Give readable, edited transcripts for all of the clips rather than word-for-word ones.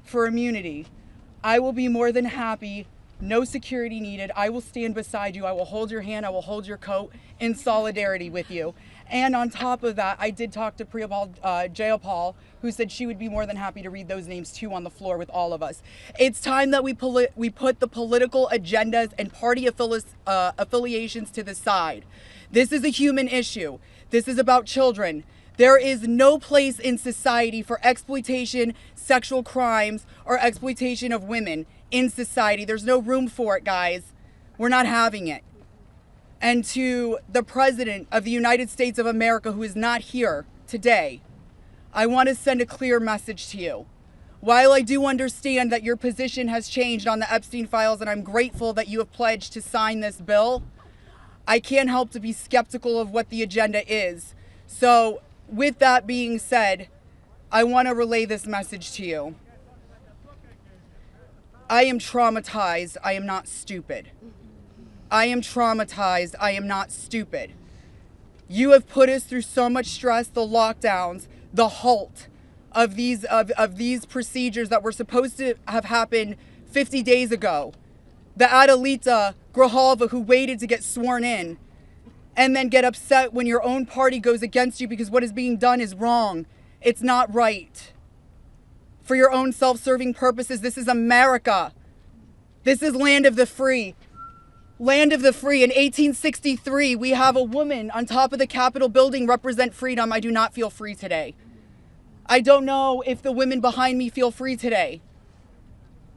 for immunity, I will be more than happy. No security needed. I will stand beside you. I will hold your hand. I will hold your coat in solidarity with you. And on top of that, I did talk to Jayapal, who said she would be more than happy to read those names too on the floor with all of us. It's time that we put the political agendas and party affiliations to the side. This is a human issue. This is about children. There is no place in society for exploitation, sexual crimes, or exploitation of women in society. There's no room for it, guys. We're not having it. And to the President of the United States of America, who is not here today, I want to send a clear message to you. While I do understand that your position has changed on the Epstein Files, and I'm grateful that you have pledged to sign this bill, I can't help to be skeptical of what the agenda is. So, with that being said, I want to relay this message to you. I am traumatized. I am not stupid. I am traumatized. I am not stupid. You have put us through so much stress, the lockdowns, the halt of these procedures that were supposed to have happened 50 days ago. The Adelita Grijalva who waited to get sworn in and then get upset when your own party goes against you because what is being done is wrong. It's not right. For your own self-serving purposes, this is America. This is land of the free. Land of the free. In 1863, we have a woman on top of the Capitol building represent freedom. I do not feel free today. I don't know if the women behind me feel free today.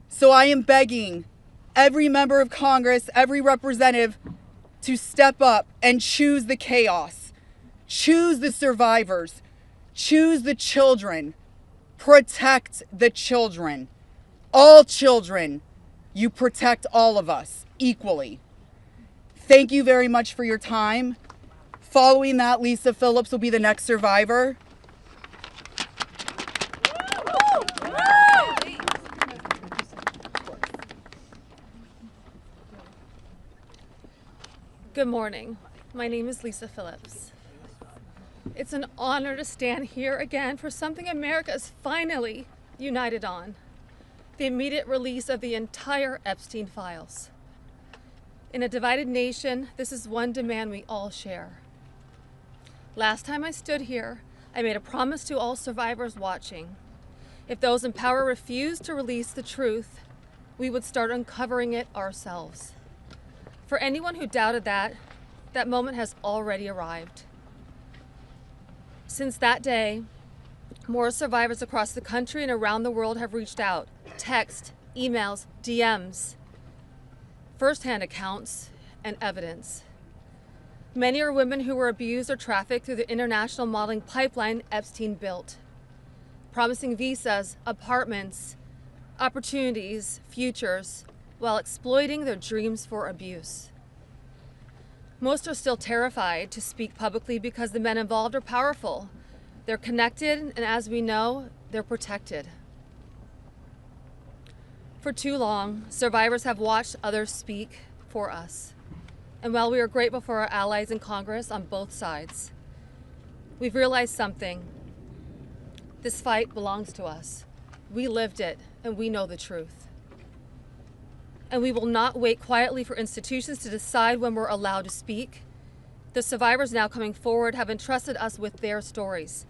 So I am begging every member of Congress, every representative to step up and choose the chaos. Choose the survivors. Choose the children. Protect the children. All children. You protect all of us equally. Thank you very much for your time. Following that, Lisa Phillips will be the next survivor. Good morning. My name is Lisa Phillips. It's an honor to stand here again for something America is finally united on: the immediate release of the entire Epstein files. In a divided nation, this is one demand we all share. Last time I stood here, I made a promise to all survivors watching. If those in power refused to release the truth, we would start uncovering it ourselves. For anyone who doubted that moment has already arrived. Since that day, more survivors across the country and around the world have reached out. Text, emails, DMs, first-hand accounts, and evidence. Many are women who were abused or trafficked through the international modeling pipeline Epstein built, promising visas, apartments, opportunities, futures, while exploiting their dreams for abuse. Most are still terrified to speak publicly because the men involved are powerful. They're connected, and as we know, they're protected. For too long, survivors have watched others speak for us. And while we are grateful for our allies in Congress on both sides, we've realized something. This fight belongs to us. We lived it, and we know the truth. And we will not wait quietly for institutions to decide when we're allowed to speak. The survivors now coming forward have entrusted us with their stories.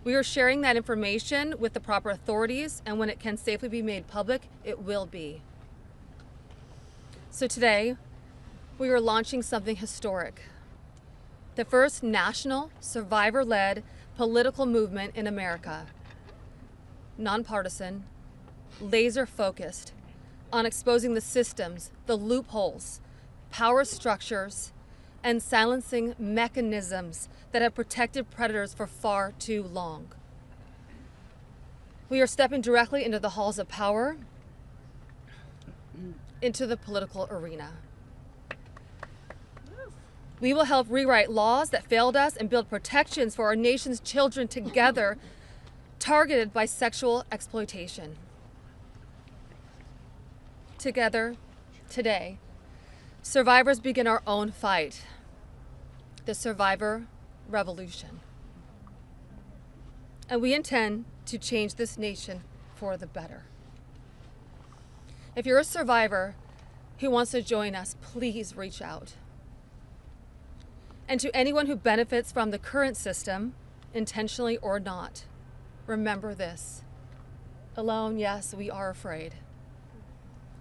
We are sharing that information with the proper authorities, and when it can safely be made public, it will be. So today, we are launching something historic. The first national, survivor-led political movement in America. Nonpartisan, laser-focused on exposing the systems, the loopholes, power structures, and silencing mechanisms that have protected predators for far too long. We are stepping directly into the halls of power, into the political arena. We will help rewrite laws that failed us and build protections for our nation's children together, targeted by sexual exploitation. Together, today, survivors begin our own fight, the survivor revolution. And we intend to change this nation for the better. If you're a survivor who wants to join us, please reach out. And to anyone who benefits from the current system, intentionally or not, remember this. Alone, yes, we are afraid.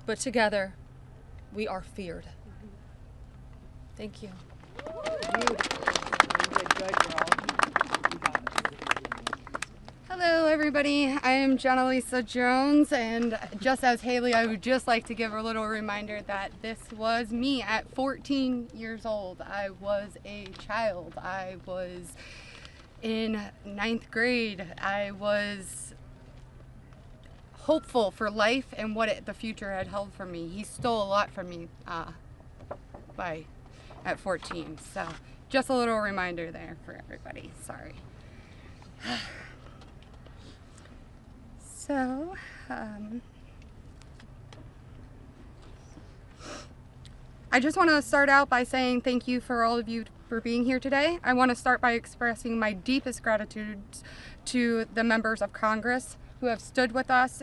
But together, we are feared. Thank you. Hello everybody, I am Jenna Lisa Jones, and just as Haley, I would just like to give a little reminder that this was me at 14 years old. I was a child. I was in 9th grade. I was hopeful for life and what the future had held for me. He stole a lot from me at 14. So just a little reminder there for everybody. Sorry. So, I just want to start out by saying thank you for all of you for being here today. I want to start by expressing my deepest gratitude to the members of Congress who have stood with us,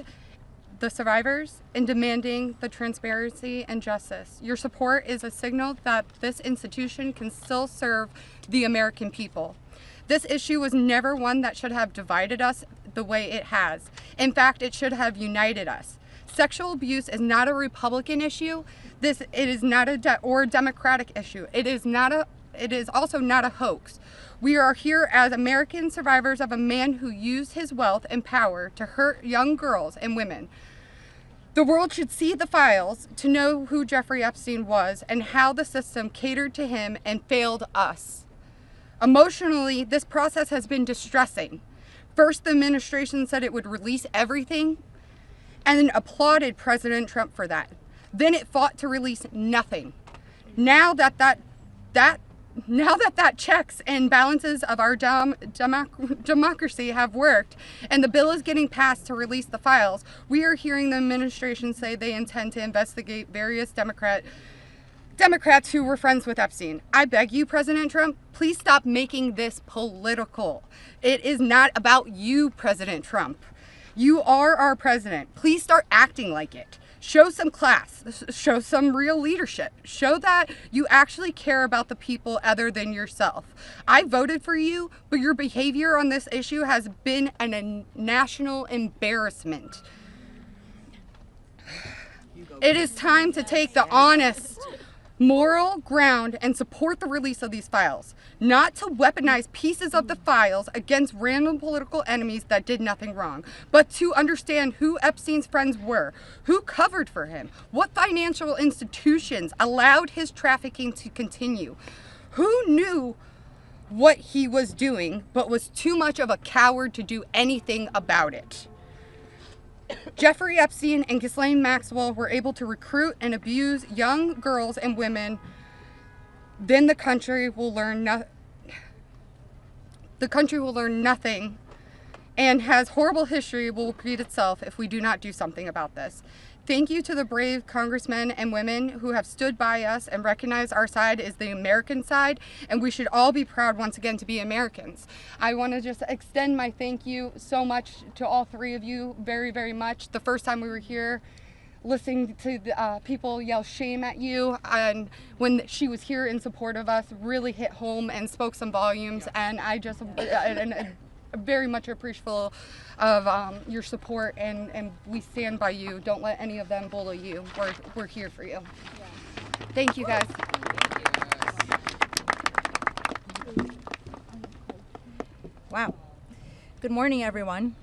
the survivors, in demanding the transparency and justice. Your support is a signal that this institution can still serve the American people. This issue was never one that should have divided us the way it has. In fact, it should have united us. Sexual abuse is not a Republican issue. It is not a Democratic issue. It is also not a hoax. We are here as American survivors of a man who used his wealth and power to hurt young girls and women. The world should see the files to know who Jeffrey Epstein was and how the system catered to him and failed us. Emotionally, this process has been distressing. First, the administration said it would release everything and then applauded President Trump for that. Then it fought to release nothing. Now that checks and balances of our democracy have worked and the bill is getting passed to release the files, we are hearing the administration say they intend to investigate various Democrats who were friends with Epstein. I beg you, President Trump, please stop making this political. It is not about you, President Trump. You are our president. Please start acting like it. Show some class. Show some real leadership. Show that you actually care about the people other than yourself. I voted for you, but your behavior on this issue has been a national embarrassment. It is time to take the honest, moral ground and support the release of these files, not to weaponize pieces of the files against random political enemies that did nothing wrong, but to understand who Epstein's friends were, who covered for him, what financial institutions allowed his trafficking to continue, who knew what he was doing but was too much of a coward to do anything about it. Jeffrey Epstein and Ghislaine Maxwell were able to recruit and abuse young girls and women. Then the country will learn nothing, and has horrible history will repeat itself if we do not do something about this. Thank you to the brave congressmen and women who have stood by us and recognized our side is the American side, and we should all be proud once again to be Americans. I want to just extend my thank you so much to all three of you, very, very much. The first time we were here, listening to the, people yell shame at you, and when she was here in support of us, really hit home and spoke some volumes, and I just very much appreciative of your support, and we stand by you. Don't let any of them bully you. We're here for you. Yeah. Thank you, guys. Wow. Good morning, everyone.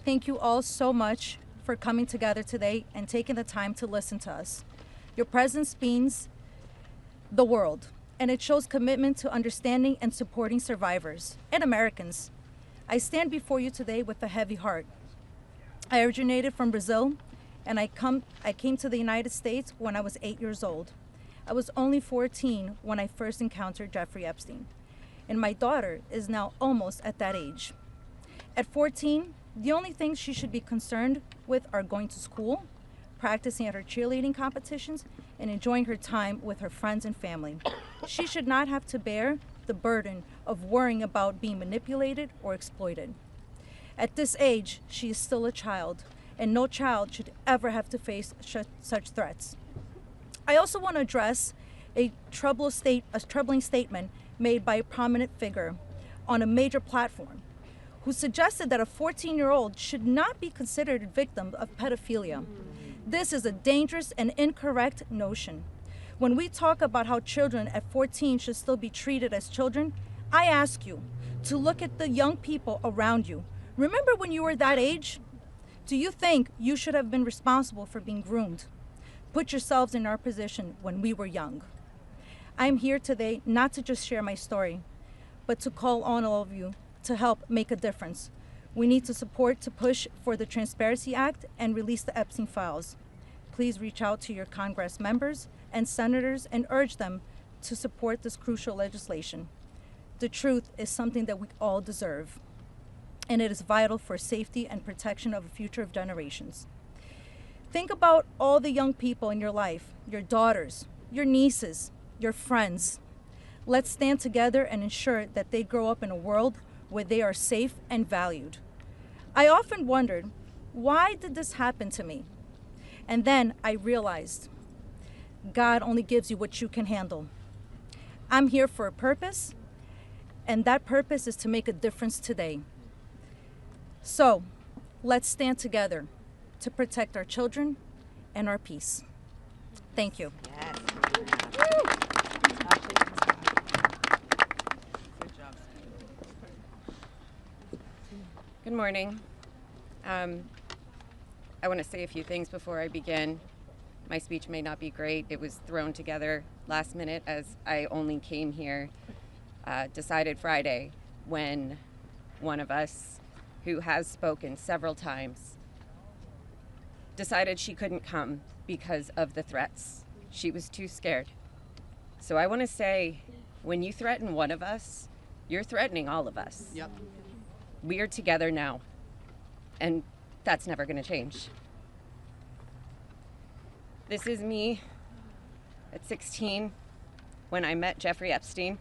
Thank you all so much for coming together today and taking the time to listen to us. Your presence means the world, and it shows commitment to understanding and supporting survivors and Americans. I stand before you today with a heavy heart. I originated from Brazil, and I came to the United States when I was 8 years old. I was only 14 when I first encountered Jeffrey Epstein, and my daughter is now almost at that age. At 14, the only things she should be concerned with are going to school, practicing at her cheerleading competitions, and enjoying her time with her friends and family. She should not have to bear the burden of worrying about being manipulated or exploited. At this age, she is still a child, and no child should ever have to face such threats. I also want to address a troubling statement made by a prominent figure on a major platform who suggested that a 14-year-old should not be considered a victim of pedophilia. This is a dangerous and incorrect notion. When we talk about how children at 14 should still be treated as children, I ask you to look at the young people around you. Remember when you were that age? Do you think you should have been responsible for being groomed? Put yourselves in our position when we were young. I'm here today not to just share my story, but to call on all of you to help make a difference. We need to support to push for the Transparency Act and release the Epstein Files. Please reach out to your Congress members and senators and urge them to support this crucial legislation. The truth is something that we all deserve, and it is vital for safety and protection of the future of generations. Think about all the young people in your life, your daughters, your nieces, your friends. Let's stand together and ensure that they grow up in a world where they are safe and valued. I often wondered, why did this happen to me? And then I realized, God only gives you what you can handle. I'm here for a purpose, and that purpose is to make a difference today. So, let's stand together to protect our children and our peace. Thank you. Yes. Good morning. I want to say a few things before I begin. My speech may not be great. It was thrown together last minute as I only came here, decided Friday, when one of us, who has spoken several times, decided she couldn't come because of the threats. She was too scared. So I want to say, when you threaten one of us, you're threatening all of us. Yep. We are together now, and that's never going to change. This is me at 16 when I met Jeffrey Epstein.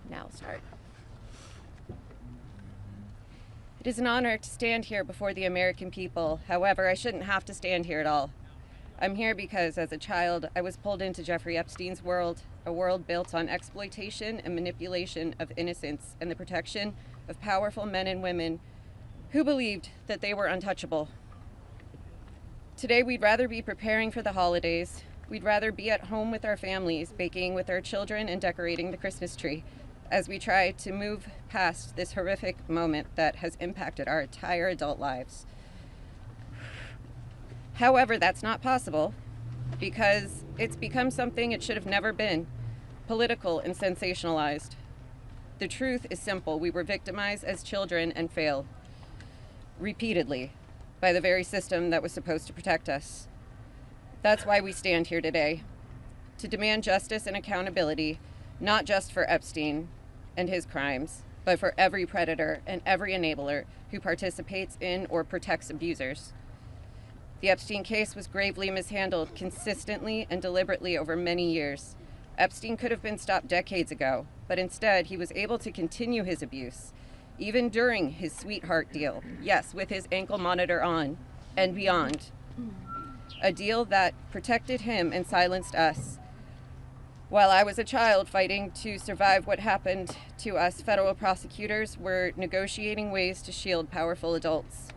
Now I'll start. It is an honor to stand here before the American people. However, I shouldn't have to stand here at all. I'm here because as a child, I was pulled into Jeffrey Epstein's world, a world built on exploitation and manipulation of innocence and the protection of powerful men and women who believed that they were untouchable. Today, we'd rather be preparing for the holidays. We'd rather be at home with our families, baking with our children and decorating the Christmas tree as we try to move past this horrific moment that has impacted our entire adult lives. However, that's not possible because it's become something it should have never been, political and sensationalized. The truth is simple. We were victimized as children and failed repeatedly by the very system that was supposed to protect us. That's why we stand here today, to demand justice and accountability, not just for Epstein and his crimes, but for every predator and every enabler who participates in or protects abusers. The Epstein case was gravely mishandled consistently and deliberately over many years. Epstein could have been stopped decades ago, but instead he was able to continue his abuse, even during his sweetheart deal, yes, with his ankle monitor on and beyond. A deal that protected him and silenced us. While I was a child fighting to survive what happened to us, federal prosecutors were negotiating ways to shield powerful adults.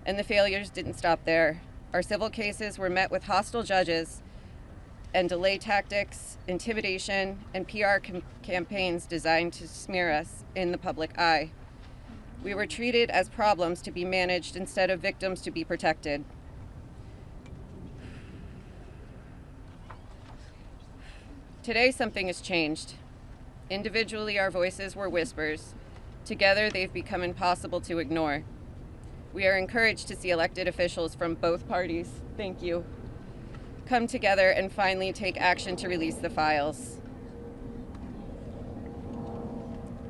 And the failures didn't stop there. Our civil cases were met with hostile judges and delay tactics, intimidation, and PR campaigns designed to smear us in the public eye. We were treated as problems to be managed instead of victims to be protected. Today, something has changed. Individually, our voices were whispers. Together, they've become impossible to ignore. We are encouraged to see elected officials from both parties, thank you, come together and finally take action to release the files.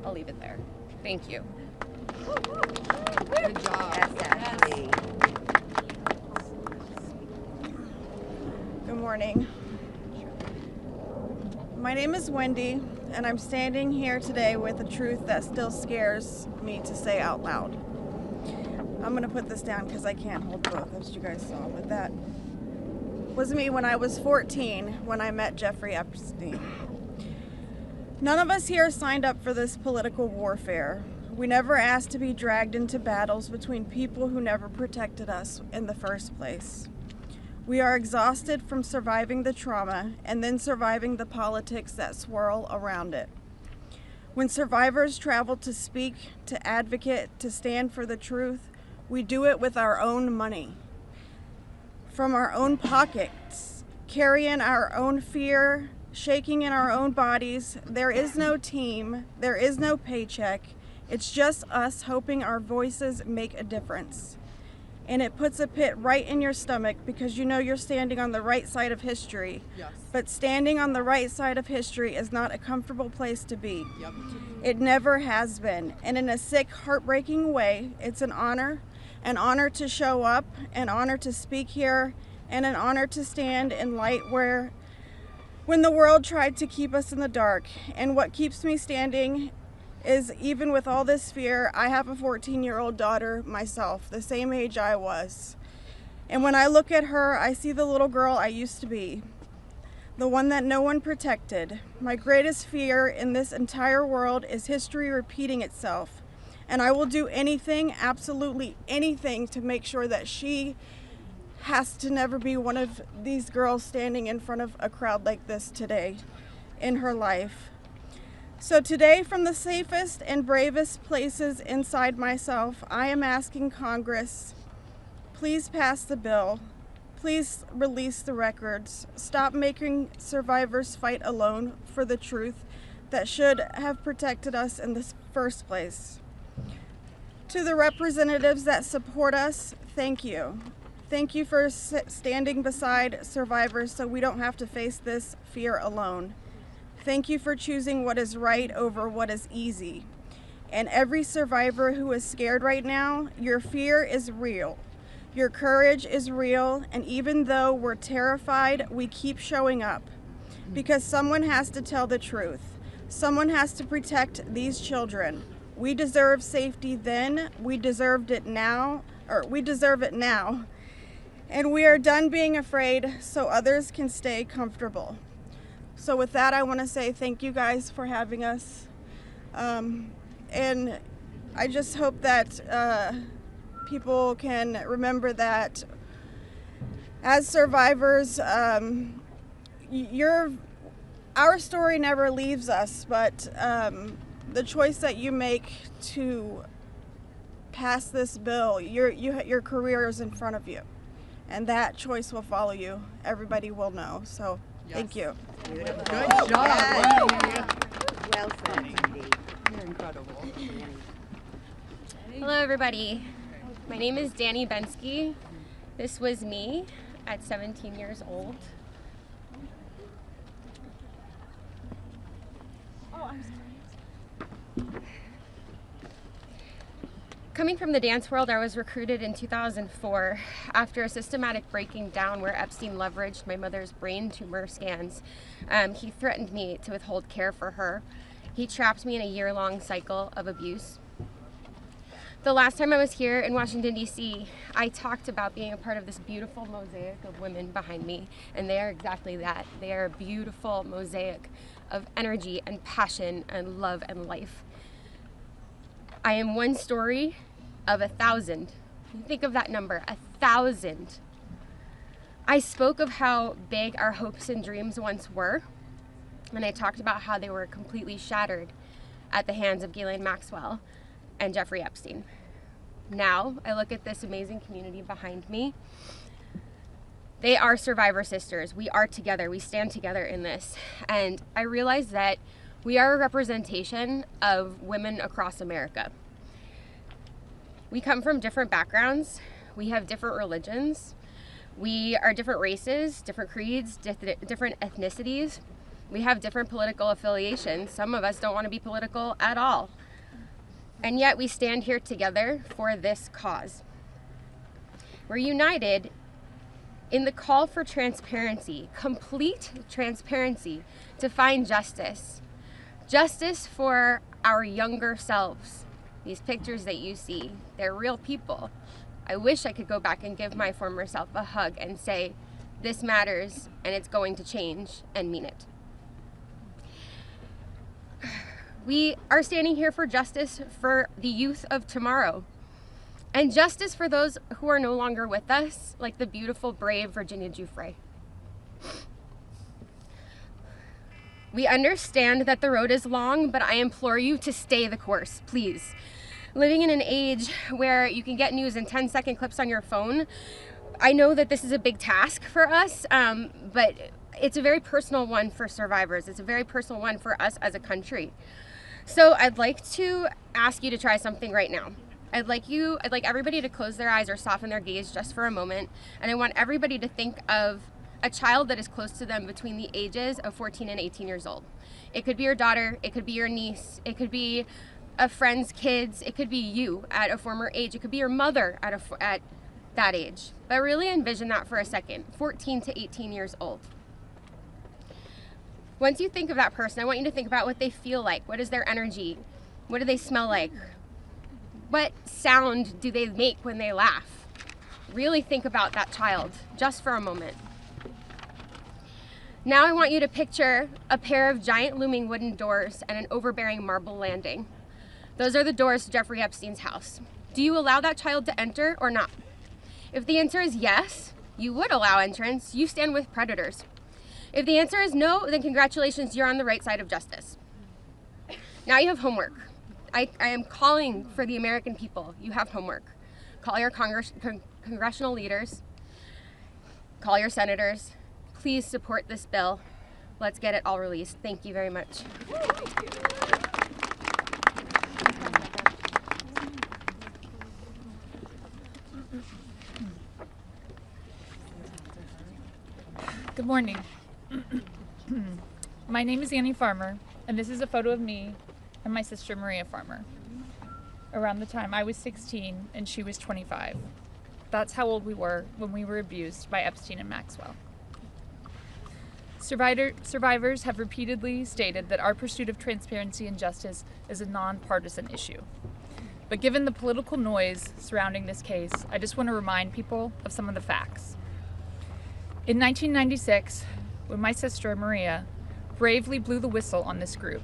I'll leave it there. Thank you. Good job. Yes. Good morning. My name is Wendy, and I'm standing here today with a truth that still scares me to say out loud. I'm gonna put this down because I can't hold both, as you guys saw, but that was me when I was 14 when I met Jeffrey Epstein. None of us here signed up for this political warfare. We never asked to be dragged into battles between people who never protected us in the first place. We are exhausted from surviving the trauma and then surviving the politics that swirl around it. When survivors travel to speak, to advocate, to stand for the truth, we do it with our own money, from our own pockets, carrying our own fear, shaking in our own bodies. There is no team, there is no paycheck. It's just us hoping our voices make a difference. And it puts a pit right in your stomach because you know you're standing on the right side of history. Yes. But standing on the right side of history is not a comfortable place to be. Yep. It never has been. And in a sick, heartbreaking way, it's an honor to show up, an honor to speak here, and an honor to stand in light when the world tried to keep us in the dark. And what keeps me standing is, even with all this fear, I have a 14-year-old daughter myself, the same age I was. And when I look at her, I see the little girl I used to be, the one that no one protected. My greatest fear in this entire world is history repeating itself. And I will do anything, absolutely anything, to make sure that she has to never be one of these girls standing in front of a crowd like this today in her life. So today, from the safest and bravest places inside myself, I am asking Congress, please pass the bill. Please release the records. Stop making survivors fight alone for the truth that should have protected us in the first place. To the representatives that support us, thank you. Thank you for standing beside survivors so we don't have to face this fear alone. Thank you for choosing what is right over what is easy. And every survivor who is scared right now, your fear is real. Your courage is real, and even though we're terrified, we keep showing up. Because someone has to tell the truth. Someone has to protect these children. We deserve safety then, we deserve it now. And we are done being afraid so others can stay comfortable. So with that, I want to say thank you guys for having us. And I just hope that people can remember that as survivors, our story never leaves us, but the choice that you make to pass this bill, your career is in front of you. And that choice will follow you. Everybody will know. So thank you. Good job. Wow. Well said, Cindy. You're incredible. Hello, everybody. My name is Danny Bensky. This was me at 17 years old. Oh, I'm sorry. Coming from the dance world, I was recruited in 2004 after a systematic breaking down where Epstein leveraged my mother's brain tumor scans. He threatened me to withhold care for her. He trapped me in a year-long cycle of abuse. The last time I was here in Washington, D.C., I talked about being a part of this beautiful mosaic of women behind me, and they are exactly that. They are a beautiful mosaic of energy and passion and love and life. I am one story of 1,000. Think of that number, 1,000. I spoke of how big our hopes and dreams once were, and I talked about how they were completely shattered at the hands of Ghislaine Maxwell and Jeffrey Epstein. Now, I look at this amazing community behind me. They are survivor sisters. We are together. We stand together in this. And I realize that we are a representation of women across America. We come from different backgrounds. We have different religions. We are different races, different creeds, different ethnicities. We have different political affiliations. Some of us don't want to be political at all. And yet we stand here together for this cause. We're united in the call for transparency, complete transparency, to find justice. Justice for our younger selves. These pictures that you see, they're real people. I wish I could go back and give my former self a hug and say, this matters and it's going to change, and mean it. We are standing here for justice for the youth of tomorrow, and justice for those who are no longer with us, like the beautiful, brave Virginia Giuffre. We understand that the road is long, but I implore you to stay the course, please. Living in an age where you can get news in 10-second clips on your phone, I know that this is a big task for us, but it's a very personal one for survivors. It's a very personal one for us as a country. So I'd like to ask you to try something right now. I'd like everybody to close their eyes or soften their gaze just for a moment, and I want everybody to think of a child that is close to them between the ages of 14 and 18 years old. It could be your daughter, it could be your niece, it could be a friend's kids, it could be you at a former age, it could be your mother at that age. But really envision that for a second, 14 to 18 years old. Once you think of that person, I want you to think about what they feel like. What is their energy? What do they smell like? What sound do they make when they laugh? Really think about that child, just for a moment. Now I want you to picture a pair of giant looming wooden doors and an overbearing marble landing. Those are the doors to Jeffrey Epstein's house. Do you allow that child to enter or not? If the answer is yes, you would allow entrance. You stand with predators. If the answer is no, then congratulations, you're on the right side of justice. Now you have homework. I am calling for the American people. You have homework. Call your congressional leaders. Call your senators. Please support this bill. Let's get it all released. Thank you very much. Good morning. My name is Annie Farmer, and this is a photo of me and my sister Maria Farmer. Around the time I was 16 and she was 25. That's how old we were when we were abused by Epstein and Maxwell. Survivors have repeatedly stated that our pursuit of transparency and justice is a nonpartisan issue. But given the political noise surrounding this case, I just want to remind people of some of the facts. In 1996, when my sister Maria bravely blew the whistle on this group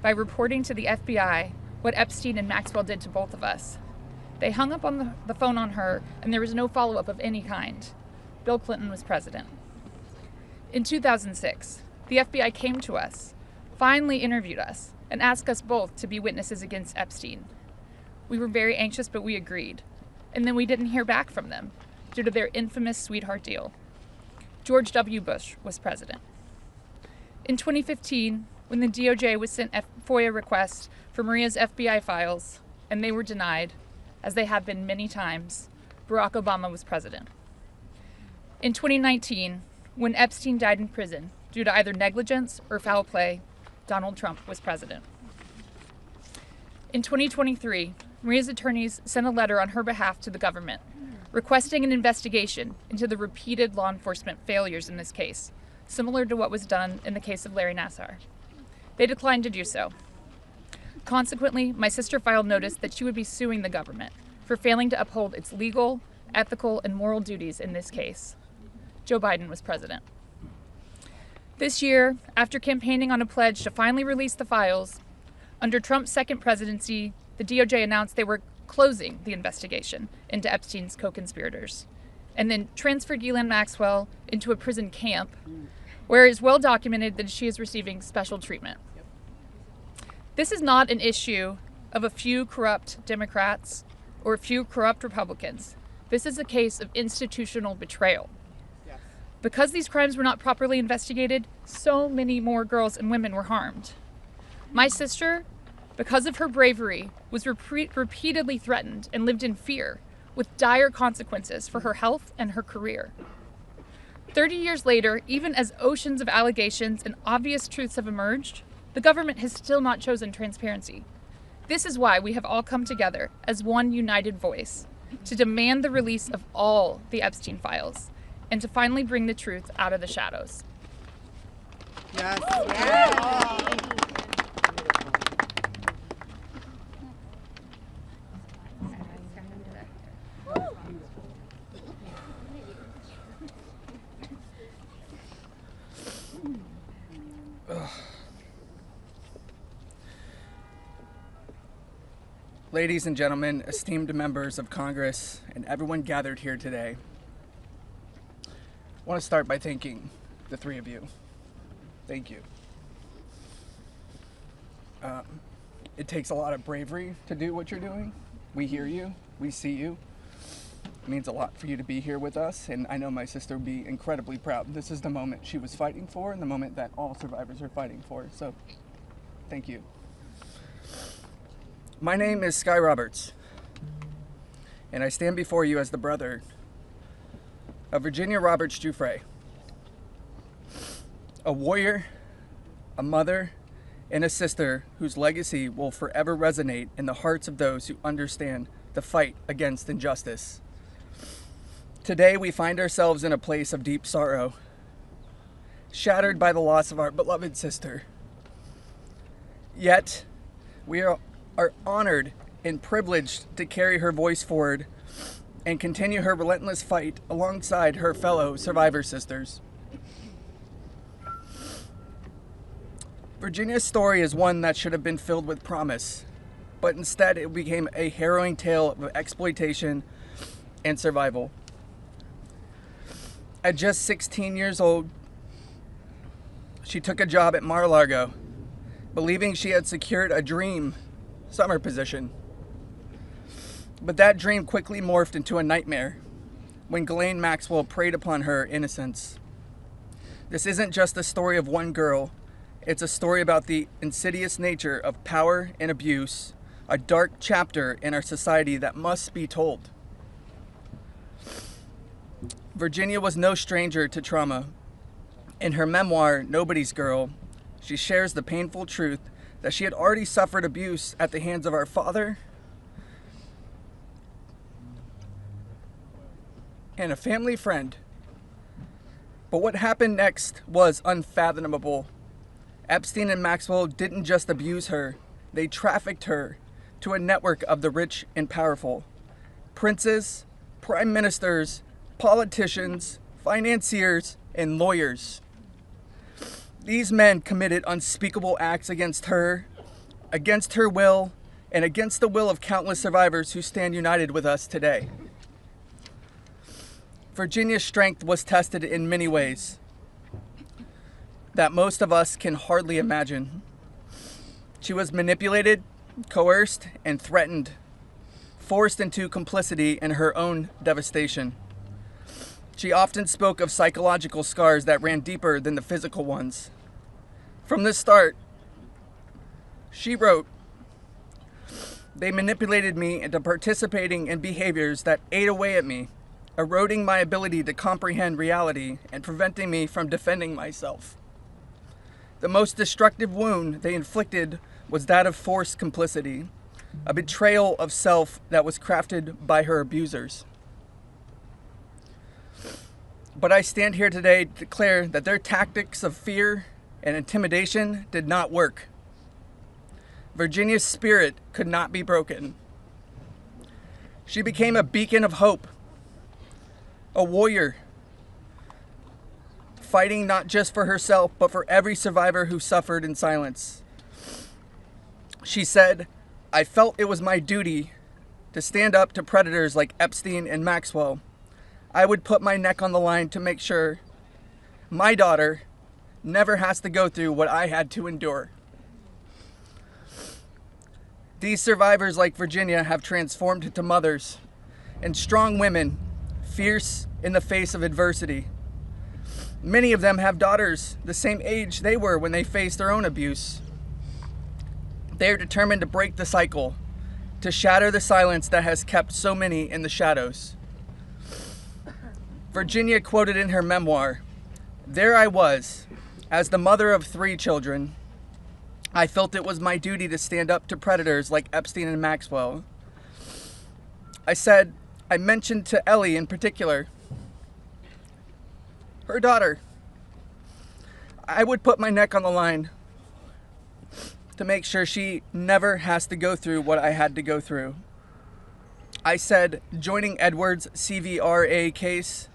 by reporting to the FBI what Epstein and Maxwell did to both of us, they hung up on the phone on her, and there was no follow-up of any kind. Bill Clinton was president. In 2006, the FBI came to us, finally interviewed us, and asked us both to be witnesses against Epstein. We were very anxious, but we agreed. And then we didn't hear back from them due to their infamous sweetheart deal. George W. Bush was president. In 2015, when the DOJ was sent FOIA requests for Maria's FBI files, and they were denied, as they have been many times, Barack Obama was president. In 2019, when Epstein died in prison due to either negligence or foul play, Donald Trump was president. In 2023, Maria's attorneys sent a letter on her behalf to the government, requesting an investigation into the repeated law enforcement failures in this case, similar to what was done in the case of Larry Nassar. They declined to do so. Consequently, my sister filed notice that she would be suing the government for failing to uphold its legal, ethical, and moral duties in this case. Joe Biden was president. This year, after campaigning on a pledge to finally release the files, under Trump's second presidency, the DOJ announced they were closing the investigation into Epstein's co-conspirators, and then transferred Ghislaine Maxwell into a prison camp, where it is well documented that she is receiving special treatment. This is not an issue of a few corrupt Democrats or a few corrupt Republicans. This is a case of institutional betrayal. Because these crimes were not properly investigated, so many more girls and women were harmed. My sister, because of her bravery, was repeatedly threatened and lived in fear, with dire consequences for her health and her career. 30 years later, even as oceans of allegations and obvious truths have emerged, the government has still not chosen transparency. This is why we have all come together as one united voice to demand the release of all the Epstein files and to finally bring the truth out of the shadows. Yes. Ladies and gentlemen, esteemed members of Congress, and everyone gathered here today, I want to start by thanking the three of you. Thank you. It takes a lot of bravery to do what you're doing. We hear you. We see you. It means a lot for you to be here with us, and I know my sister would be incredibly proud. This is the moment she was fighting for and the moment that all survivors are fighting for, so thank you. My name is Sky Roberts, and I stand before you as the brother of Virginia Roberts Giuffre, a warrior, a mother, and a sister whose legacy will forever resonate in the hearts of those who understand the fight against injustice. Today, we find ourselves in a place of deep sorrow, shattered by the loss of our beloved sister. Yet, we are honored and privileged to carry her voice forward and continue her relentless fight alongside her fellow survivor sisters. Virginia's story is one that should have been filled with promise, but instead it became a harrowing tale of exploitation and survival. At just 16 years old, she took a job at Mar-a-Lago, believing she had secured a dream summer position. But that dream quickly morphed into a nightmare when Ghislaine Maxwell preyed upon her innocence. This isn't just the story of one girl. It's a story about the insidious nature of power and abuse, a dark chapter in our society that must be told. Virginia was no stranger to trauma. In her memoir, Nobody's Girl, she shares the painful truth that she had already suffered abuse at the hands of our father and a family friend. But what happened next was unfathomable. Epstein and Maxwell didn't just abuse her, they trafficked her to a network of the rich and powerful. Princes, prime ministers, politicians, financiers, and lawyers. These men committed unspeakable acts against her will, and against the will of countless survivors who stand united with us today. Virginia's strength was tested in many ways that most of us can hardly imagine. She was manipulated, coerced, and threatened, forced into complicity in her own devastation. She often spoke of psychological scars that ran deeper than the physical ones. From the start, she wrote, "They manipulated me into participating in behaviors that ate away at me, eroding my ability to comprehend reality and preventing me from defending myself. The most destructive wound they inflicted was that of forced complicity, a betrayal of self that was crafted by her abusers. But I stand here today to declare that their tactics of fear and intimidation did not work. Virginia's spirit could not be broken. She became a beacon of hope, a warrior, fighting not just for herself, but for every survivor who suffered in silence. She said, "I felt it was my duty to stand up to predators like Epstein and Maxwell. I would put my neck on the line to make sure my daughter never has to go through what I had to endure." These survivors, like Virginia, have transformed into mothers and strong women, fierce in the face of adversity. Many of them have daughters the same age they were when they faced their own abuse. They are determined to break the cycle, to shatter the silence that has kept so many in the shadows. Virginia quoted in her memoir, "There I was, as the mother of 3 children. I felt it was my duty to stand up to predators like Epstein and Maxwell. I mentioned to Ellie in particular, her daughter, I would put my neck on the line to make sure she never has to go through what I had to go through. I said, joining Edward's CVRA case,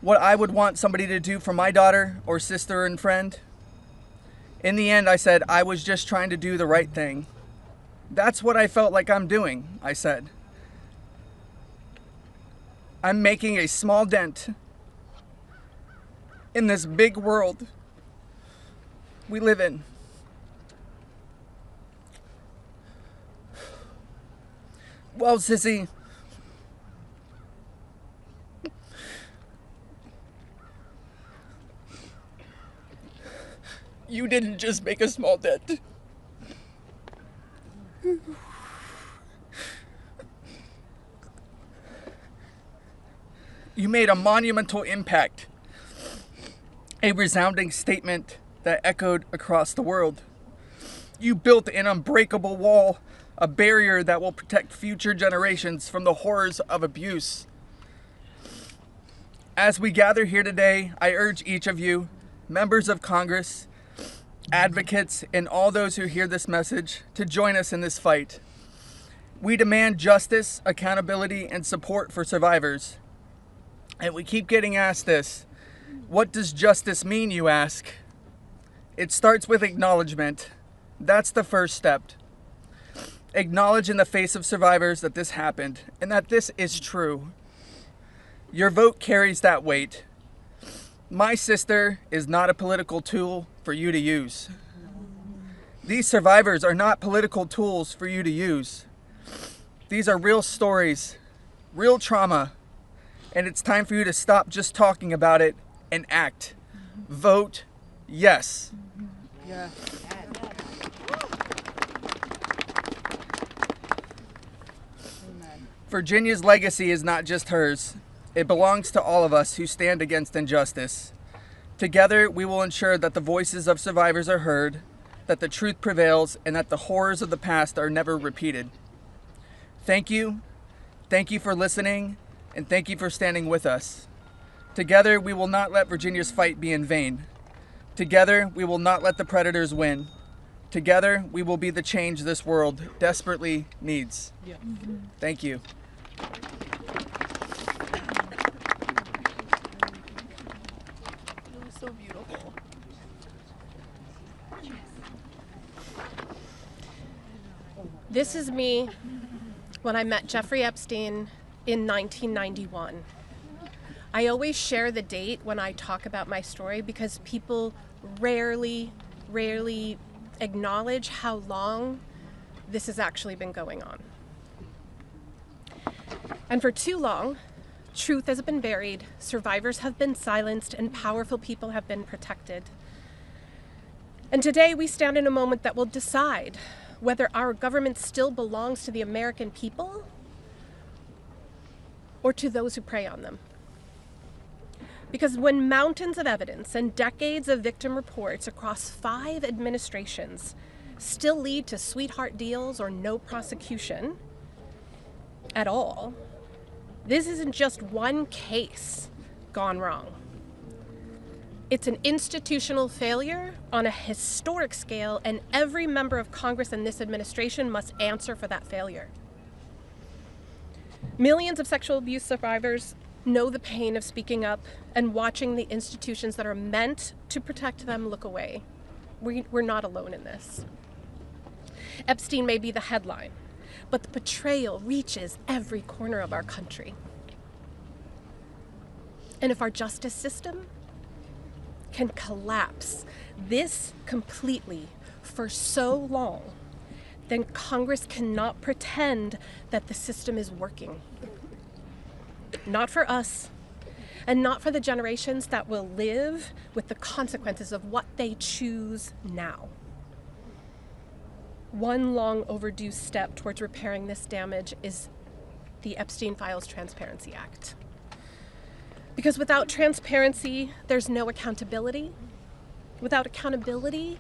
what I would want somebody to do for my daughter or sister and friend. In the end, I said I was just trying to do the right thing. That's what I felt like I'm doing, I said. I'm making a small dent in this big world we live in. Well, sissy, you didn't just make a small dent. You made a monumental impact, a resounding statement that echoed across the world. You built an unbreakable wall, a barrier that will protect future generations from the horrors of abuse. As we gather here today, I urge each of you, members of Congress, advocates, and all those who hear this message to join us in this fight. We demand justice, accountability, and support for survivors. And we keep getting asked this. What does justice mean, you ask? It starts with acknowledgement. That's the first step. Acknowledge in the face of survivors that this happened and that this is true. Your vote carries that weight. My sister is not a political tool for you to use. These survivors are not political tools for you to use. These are real stories, real trauma, and it's time for you to stop just talking about it and act. Vote yes. Yeah. Virginia's legacy is not just hers. It belongs to all of us who stand against injustice. Together, we will ensure that the voices of survivors are heard, that the truth prevails, and that the horrors of the past are never repeated. Thank you. Thank you for listening, and thank you for standing with us. Together, we will not let Virginia's fight be in vain. Together, we will not let the predators win. Together, we will be the change this world desperately needs. Yeah. Thank you. It was so beautiful. This is me when I met Jeffrey Epstein in 1991. I always share the date when I talk about my story because people rarely acknowledge how long this has actually been going on. And for too long, truth has been buried, survivors have been silenced, and powerful people have been protected. And today we stand in a moment that will decide whether our government still belongs to the American people or to those who prey on them. Because when mountains of evidence and decades of victim reports across 5 administrations still lead to sweetheart deals or no prosecution at all, this isn't just one case gone wrong. It's an institutional failure on a historic scale, and every member of Congress in this administration must answer for that failure. Millions of sexual abuse survivors know the pain of speaking up and watching the institutions that are meant to protect them look away. We're not alone in this. Epstein may be the headline, but the betrayal reaches every corner of our country. And if our justice system can collapse this completely for so long, then Congress cannot pretend that the system is working. Not for us, and not for the generations that will live with the consequences of what they choose now. One long overdue step towards repairing this damage is the Epstein Files Transparency Act. Because without transparency, there's no accountability. Without accountability,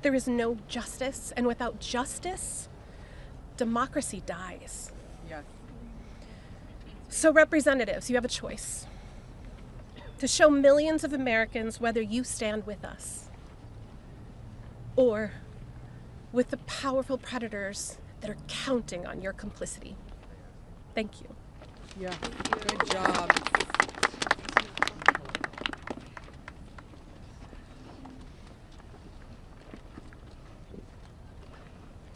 there is no justice. And without justice, democracy dies. Yes. So representatives, you have a choice to show millions of Americans whether you stand with us or with the powerful predators that are counting on your complicity. Thank you. Yeah. Good job.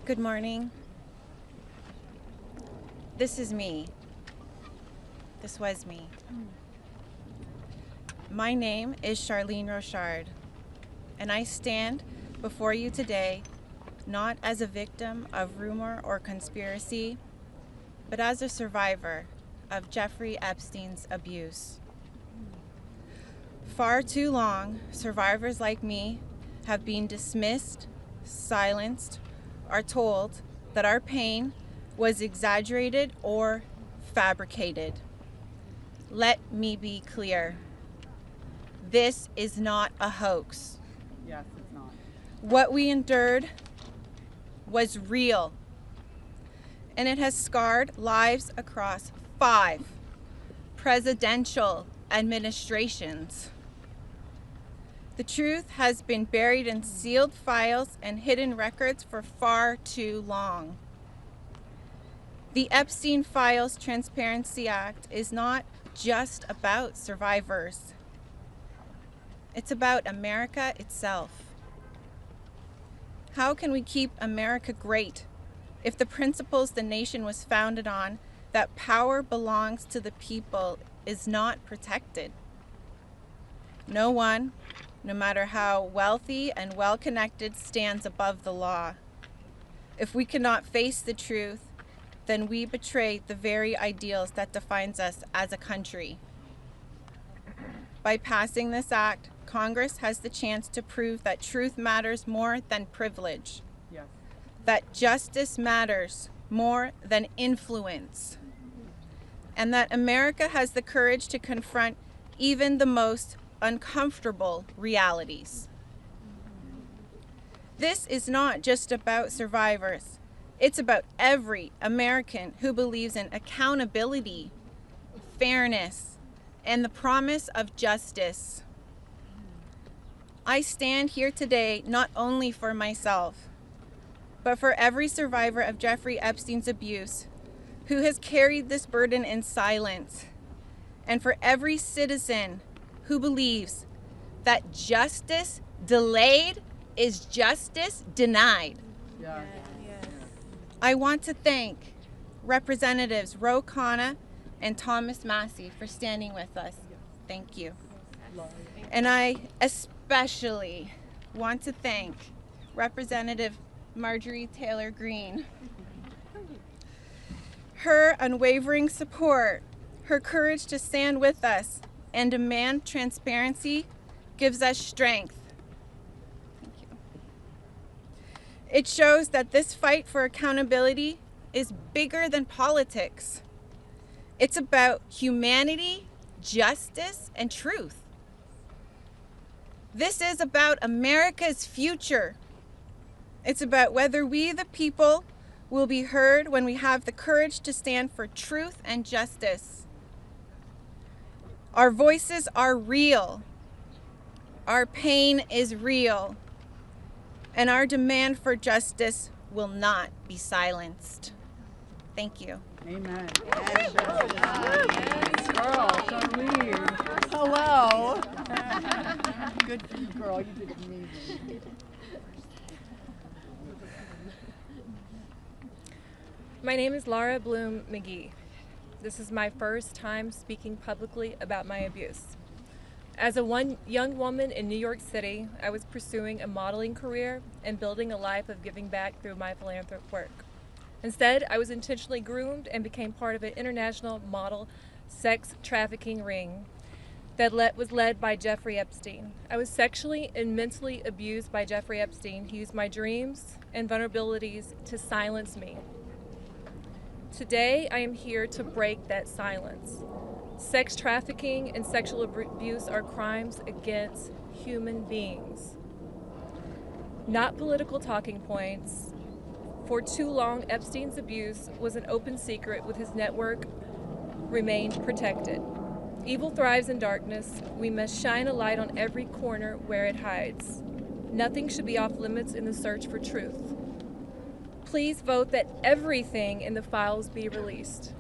Good morning. this is me. This was me. My name is Charlene Rochard, and I stand before you today not as a victim of rumor or conspiracy, but as a survivor of Jeffrey Epstein's abuse. Far too long, survivors like me have been dismissed, silenced, or told that our pain was exaggerated or fabricated. Let me be clear. This is not a hoax. Yes, it's not. What we endured was real, and it has scarred lives across 5 presidential administrations. The truth has been buried in sealed files and hidden records for far too long. The Epstein Files Transparency Act is not just about survivors. It's about America itself. How can we keep America great if the principles the nation was founded on, that power belongs to the people, is not protected? No one, no matter how wealthy and well-connected, stands above the law. If we cannot face the truth, then we betray the very ideals that defines us as a country. By passing this act, Congress has the chance to prove that truth matters more than privilege. Yes. That justice matters more than influence. And that America has the courage to confront even the most uncomfortable realities. This is not just about survivors. It's about every American who believes in accountability, fairness, and the promise of justice. I stand here today not only for myself, but for every survivor of Jeffrey Epstein's abuse who has carried this burden in silence, and for every citizen who believes that justice delayed is justice denied. Yeah. I want to thank Representatives Khanna and Thomas Massie for standing with us. Thank you. And I especially want to thank Representative Marjorie Taylor Greene. Her unwavering support, her courage to stand with us and demand transparency gives us strength. Thank you. It shows that this fight for accountability is bigger than politics. It's about humanity, justice, and truth. This is about America's future. It's about whether we, the people, will be heard when we have the courage to stand for truth and justice. Our voices are real. Our pain is real. And our demand for justice will not be silenced. Thank you. Amen. Girl, Charlene. Hello. Good for you, girl. You did amazing. My name is Laura Bloom McGee. This is my first time speaking publicly about my abuse. As a young woman in New York City, I was pursuing a modeling career and building a life of giving back through my philanthropic work. Instead, I was intentionally groomed and became part of an international model sex trafficking ring that was led by Jeffrey Epstein. I was sexually and mentally abused by Jeffrey Epstein. He used my dreams and vulnerabilities to silence me. Today, I am here to break that silence. Sex trafficking and sexual abuse are crimes against human beings, not political talking points. For too long, Epstein's abuse was an open secret, with his network remained protected. Evil thrives in darkness. We must shine a light on every corner where it hides. Nothing should be off limits in the search for truth. Please vote that everything in the files be released.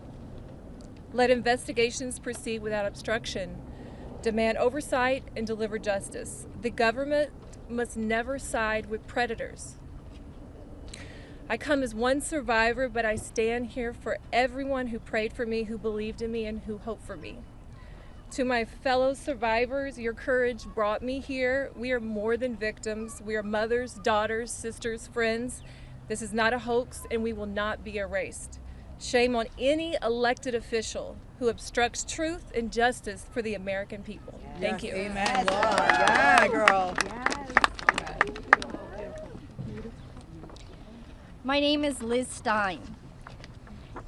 Let investigations proceed without obstruction. Demand oversight and deliver justice. The government must never side with predators. I come as one survivor, but I stand here for everyone who prayed for me, who believed in me, and who hoped for me. To my fellow survivors, your courage brought me here. We are more than victims. We are mothers, daughters, sisters, friends. This is not a hoax, and we will not be erased. Shame on any elected official who obstructs truth and justice for the American people. Thank you. Amen. Yeah, girl. My name is Liz Stein.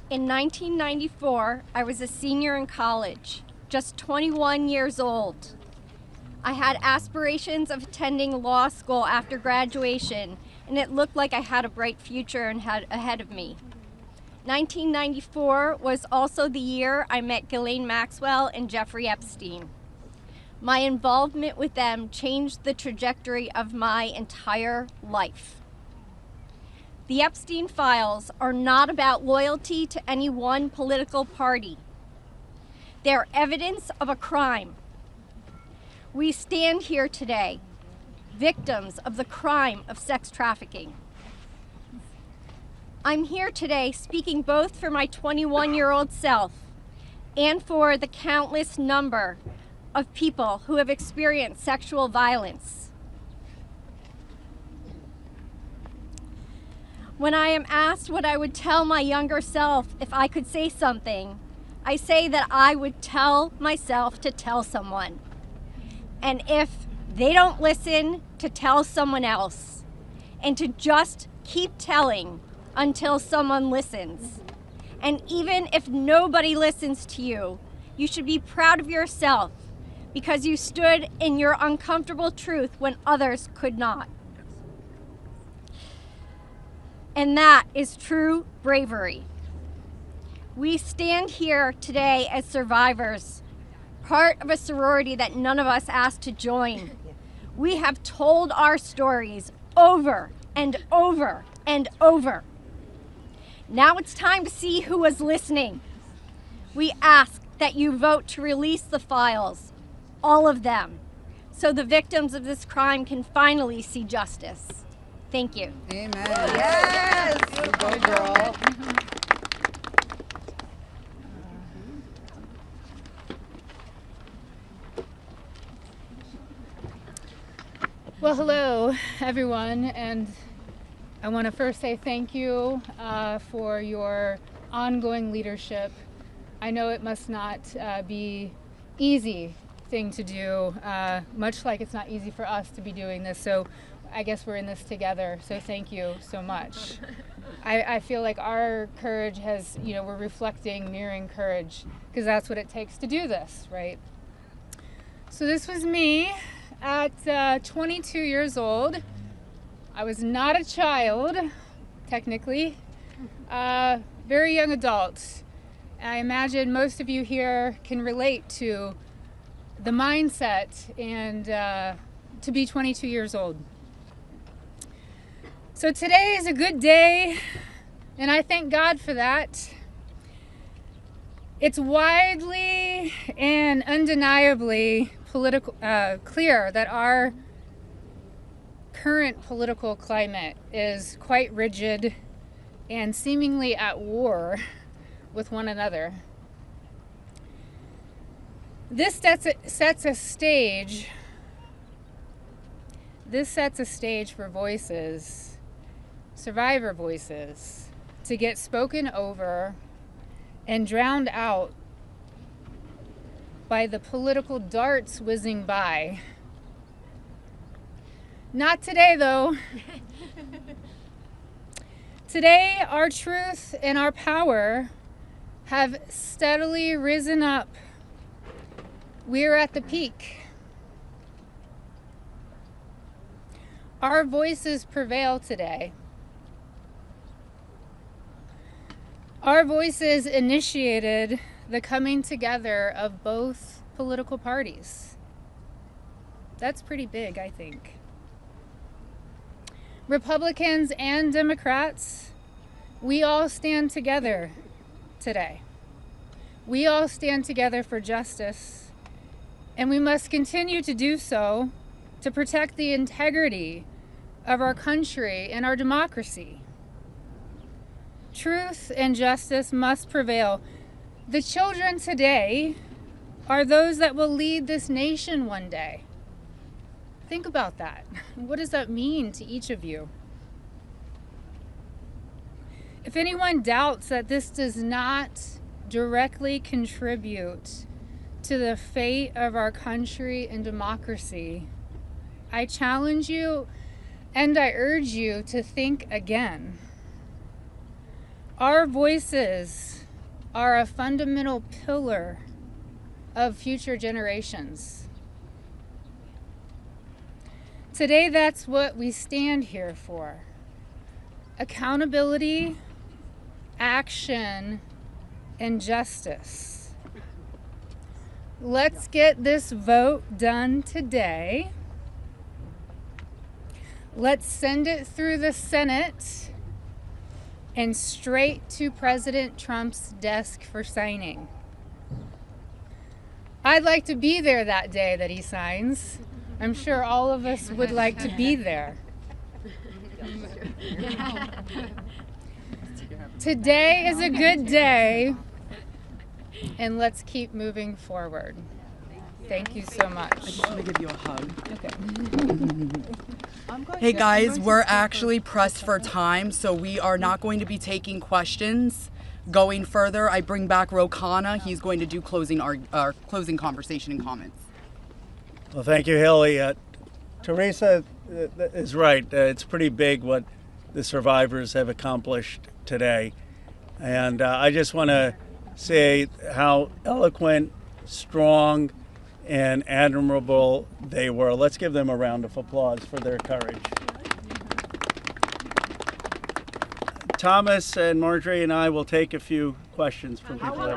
In 1994, I was a senior in college, just 21 years old. I had aspirations of attending law school after graduation, and it looked like I had a bright future ahead of me. 1994 was also the year I met Ghislaine Maxwell and Jeffrey Epstein. My involvement with them changed the trajectory of my entire life. The Epstein Files are not about loyalty to any one political party. They are evidence of a crime. We stand here today, victims of the crime of sex trafficking. I'm here today speaking both for my 21-year-old self and for the countless number of people who have experienced sexual violence. When I am asked what I would tell my younger self if I could say something, I say that I would tell myself to tell someone. And if they don't listen, to tell someone else. And to just keep telling until someone listens. And even if nobody listens to you, you should be proud of yourself because you stood in your uncomfortable truth when others could not. And that is true bravery. We stand here today as survivors, part of a sorority that none of us asked to join. We have told our stories over and over and over. Now it's time to see who was listening. We ask that you vote to release the files, all of them, so the victims of this crime can finally see justice. Thank you. Amen. Yes! You go, girl. Well, hello, everyone, and I want to first say thank you for your ongoing leadership. I know it must not be easy thing to do, much like it's not easy for us to be doing this, so I guess we're in this together, so thank you so much. I feel like our courage has, we're reflecting, mirroring courage, because that's what it takes to do this, right? So this was me at 22 years old. I was not a child, technically, very young adult. I imagine most of you here can relate to the mindset and to be 22 years old. So today is a good day, and I thank God for that. It's widely and undeniably clear that our current political climate is quite rigid and seemingly at war with one another. This sets a stage for voices, survivor voices, to get spoken over and drowned out by the political darts whizzing by. Not today, though. Today, our truth and our power have steadily risen up. We're at the peak. Our voices prevail today. Our voices initiated the coming together of both political parties. That's pretty big, I think. Republicans and Democrats, we all stand together today. We all stand together for justice, and we must continue to do so to protect the integrity of our country and our democracy. Truth and justice must prevail. The children today are those that will lead this nation one day. Think about that. What does that mean to each of you? If anyone doubts that this does not directly contribute to the fate of our country and democracy, I challenge you and I urge you to think again. Our voices are a fundamental pillar of future generations. Today, that's what we stand here for. Accountability, action, and justice. Let's get this vote done today. Let's send it through the Senate and straight to President Trump's desk for signing. I'd like to be there that day that he signs. I'm sure all of us would like to be there. Today is a good day, and let's keep moving forward. Thank you so much. I just want to give you a hug. Okay. Hey guys, we're actually pressed for time, so we are not going to be taking questions going further. I bring back Khanna. He's going to do our closing conversation and comments. Well, thank you, Haley. Teresa is right. It's pretty big what the survivors have accomplished today. And I just want to say how eloquent, strong, and admirable they were. Let's give them a round of applause for their courage. Thomas and Marjorie and I will take a few questions from people. Go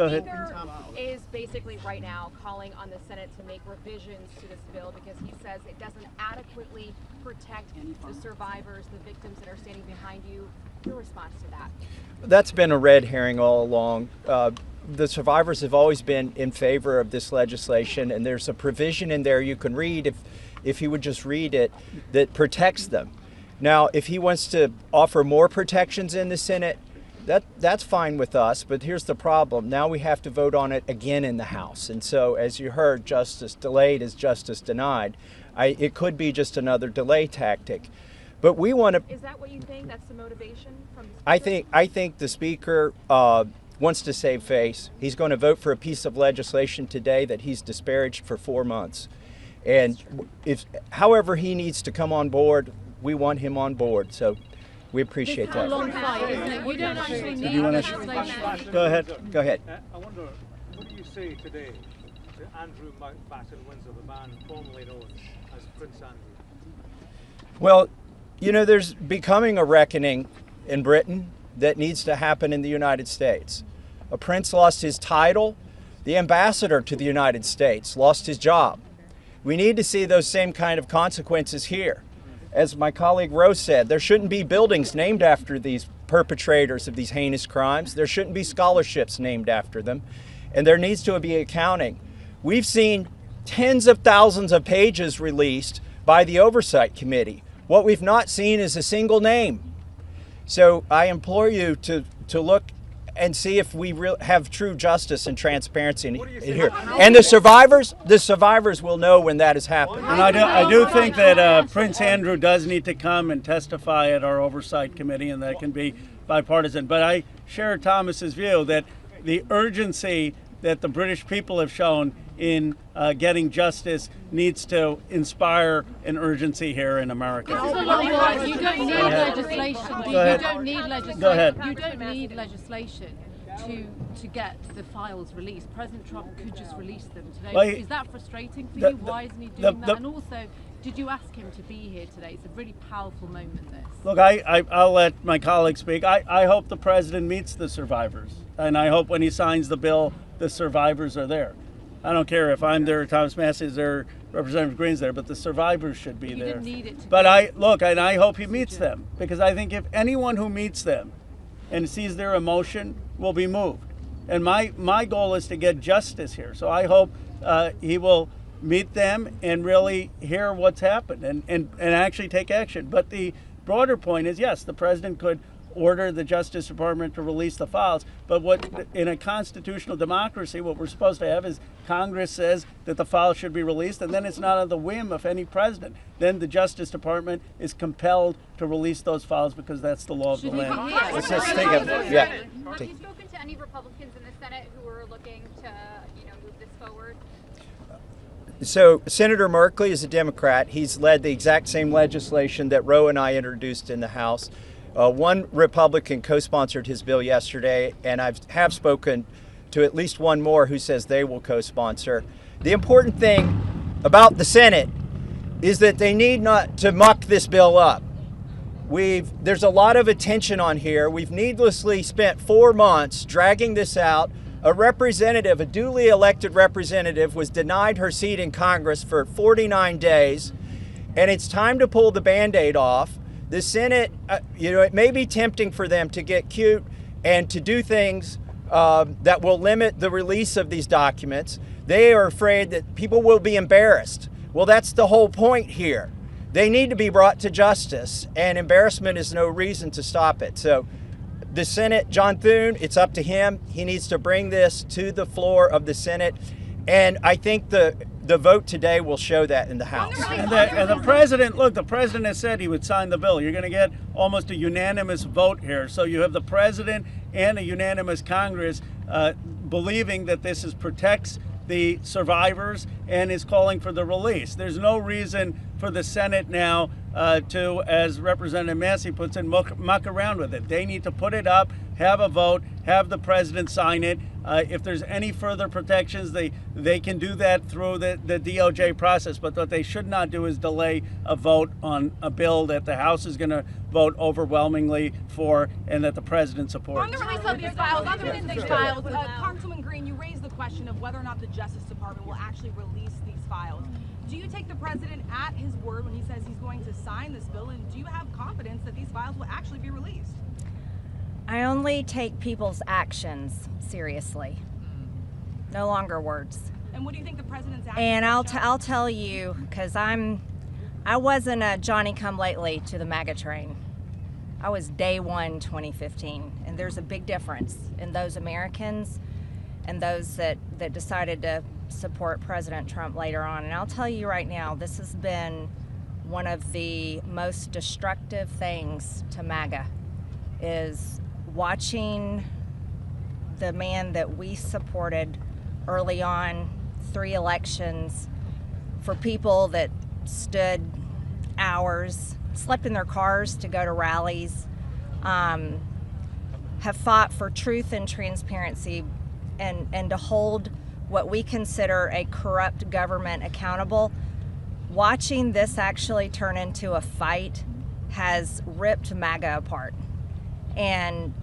ahead. Is basically right now calling on the Senate to make revisions to this bill because he says it doesn't adequately protect the survivors, the victims that are standing behind you. Your response to that? That's been a red herring all along. The survivors have always been in favor of this legislation, and there's a provision in there you can read if you would just read it that protects them. Now, if he wants to offer more protections in the Senate, that's fine with us, but here's the problem. Now we have to vote on it again in the House. And so, as you heard, justice delayed is justice denied. It could be just another delay tactic. But we want to... Is that what you think? That's the motivation from the Speaker? I think the Speaker wants to save face. He's going to vote for a piece of legislation today that he's disparaged for 4 months. And however he needs to come on board, we want him on board. So we appreciate that. It's a long fight, isn't it? You don't actually need legislation. Go ahead. Go ahead. I wonder, what do you say today to Andrew Mountbatten-Windsor, the man formerly known as Prince Andrew? Well, you know, there's becoming a reckoning in Britain that needs to happen in the United States. A prince lost his title. The ambassador to the United States lost his job. We need to see those same kind of consequences here. As my colleague Rose said, there shouldn't be buildings named after these perpetrators of these heinous crimes. There shouldn't be scholarships named after them. And there needs to be accounting. We've seen tens of thousands of pages released by the Oversight Committee. What we've not seen is a single name. So I implore you to look and see if we have true justice and transparency in here. And the survivors will know when that has happened. And I do think that Prince Andrew does need to come and testify at our Oversight Committee, and that can be bipartisan. But I share Thomas's view that the urgency that the British people have shown in getting justice needs to inspire an urgency here in America. You don't need legislation. You don't need legislation. Go ahead. You don't need legislation to get the files released. President Trump could just release them today. Well, Is that frustrating for you? Why isn't he doing that? And also, did you ask him to be here today? It's a really powerful moment, this. Look, I'll let my colleague speak. I hope the president meets the survivors. And I hope when he signs the bill, the survivors are there. I don't care if I'm there, Thomas Massie is there, Representative Greene's there, but the survivors should be there. But I hope he meets them, because I think if anyone who meets them and sees their emotion will be moved. And my goal is to get justice here. So I hope he will meet them and really hear what's happened and actually take action. But the broader point is, yes, the president could order the Justice Department to release the files, but what in a constitutional democracy, what we're supposed to have is Congress says that the files should be released, and then it's not on the whim of any president. Then the Justice Department is compelled to release those files because that's the law of the land. Let's just take a, yeah. Have you spoken to any Republicans in the Senate who are looking to, move this forward? So Senator Merkley is a Democrat. He's led the exact same legislation that Roe and I introduced in the House. One Republican co-sponsored his bill yesterday, and I have spoken to at least one more who says they will co-sponsor. The important thing about the Senate is that they need not to muck this bill up. There's a lot of attention on here. We've needlessly spent 4 months dragging this out. A representative, a duly elected representative, was denied her seat in Congress for 49 days, and it's time to pull the Band-Aid off. The Senate, it may be tempting for them to get cute and to do things that will limit the release of these documents. They are afraid that people will be embarrassed. Well, that's the whole point here. They need to be brought to justice, and embarrassment is no reason to stop it. So the Senate, John Thune, it's up to him. He needs to bring this to the floor of the Senate, and I think the vote today will show that in the House. And the president, look, the president has said he would sign the bill. You're going to get almost a unanimous vote here. So you have the president and a unanimous Congress believing that this protects the survivors and is calling for the release. There's no reason for the Senate now to, as Representative Massie puts it, muck around with it. They need to put it up, have a vote, have the president sign it. If there's any further protections, they can do that through the DOJ process. But what they should not do is delay a vote on a bill that the House is going to vote overwhelmingly for and that the president supports. On the release of these files, Congresswoman Greene, you raised the question of whether or not the Justice Department will actually release these files. Do you take the president at his word when he says he's going to sign this bill, and do you have confidence that these files will actually be released? I only take people's actions seriously, no longer words. And what do you think the president's actions? And I'll tell you, because I wasn't a Johnny-come-lately to the MAGA train. I was day one 2015, and there's a big difference in those Americans and those that decided to support President Trump later on. And I'll tell you right now, this has been one of the most destructive things to MAGA, is watching the man that we supported early on, 3 elections, for people that stood hours, slept in their cars to go to rallies, have fought for truth and transparency and to hold what we consider a corrupt government accountable. Watching this actually turn into a fight has ripped MAGA apart. And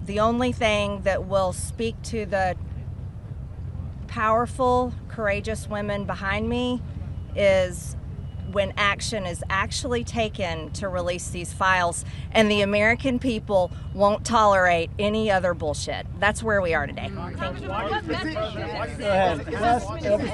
the only thing that will speak to the powerful, courageous women behind me is when action is actually taken to release these files, and the American people won't tolerate any other bullshit. That's where we are today. Thank you. Go ahead.